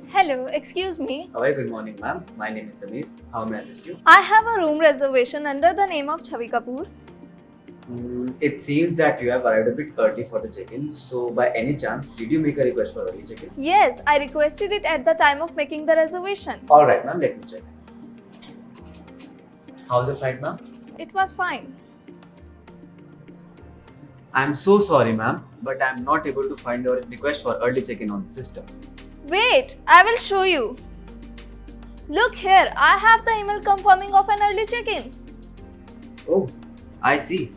Hello, excuse me. A very good morning, ma'am. My name is Samir. How may I assist you? I have a room reservation under the name of Chavi Kapoor. It seems that you have arrived a bit early for the check-in. So, by any chance, did you make a request for early check-in? Yes, I requested it at the time of making the reservation. All right, ma'am. Let me check. How's the flight, ma'am? It was fine. I'm so sorry, ma'am, but I'm not able to find your request for early check-in on the system. Wait, I will show you. Look here, I have the email confirming of an early check-in. Oh, I see.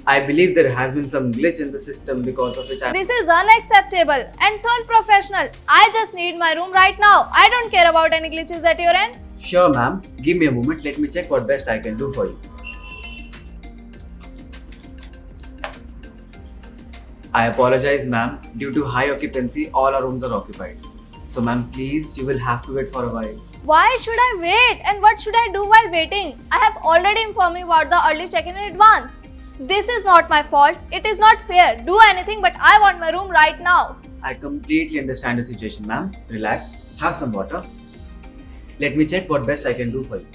I believe there has been some glitch in the system because of which This is unacceptable and so unprofessional. I just need my room right now. I don't care about any glitches at your end. Sure, ma'am. Give me a moment. Let me check what best I can do for you. I apologize, ma'am. Due to high occupancy, all our rooms are occupied. So, ma'am, please, you will have to wait for a while. Why should I wait and what should I do while waiting? I have already informed you about the early check-in in advance. This is not my fault. It is not fair. Do anything, but I want my room right now. I completely understand the situation, ma'am. Relax. Have some water. Let me check what best I can do for you.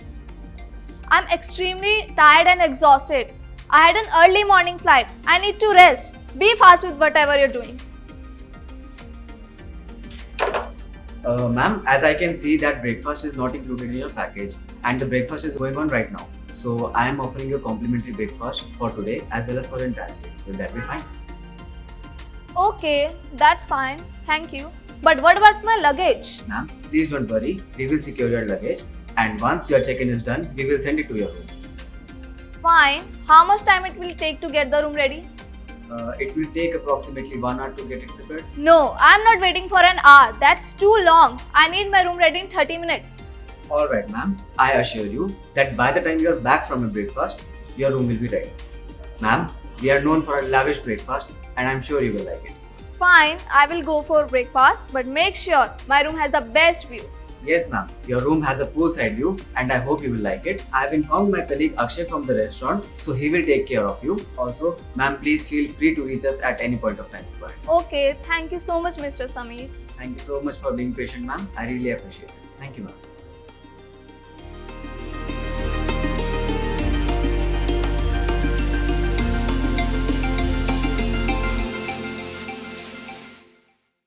I'm extremely tired and exhausted. I had an early morning flight. I need to rest. Be fast with whatever you're doing. Ma'am, as I can see that breakfast is not included in your package and the breakfast is going on right now. So I am offering you a complimentary breakfast for today as well as for the entire stay. Will that be fine? Okay, that's fine. Thank you. But what about my luggage? Ma'am, please don't worry. We will secure your luggage and once your check-in is done, we will send it to your room. Fine. How much time it will take to get the room ready? It will take approximately 1 hour to get it prepared. No, I'm not waiting for an hour. That's too long. I need my room ready in 30 minutes. Alright, ma'am. I assure you that by the time you are back from your breakfast, your room will be ready. Ma'am, we are known for a lavish breakfast and I'm sure you will like it. Fine, I will go for breakfast, but make sure my room has the best view. Yes, ma'am. Your room has a poolside view and I hope you will like it. I have informed my colleague Akshay from the restaurant, so he will take care of you. Also, ma'am, please feel free to reach us at any point of time required. Okay, thank you so much, Mr. Samir. Thank you so much for being patient, ma'am. I really appreciate it. Thank you, ma'am.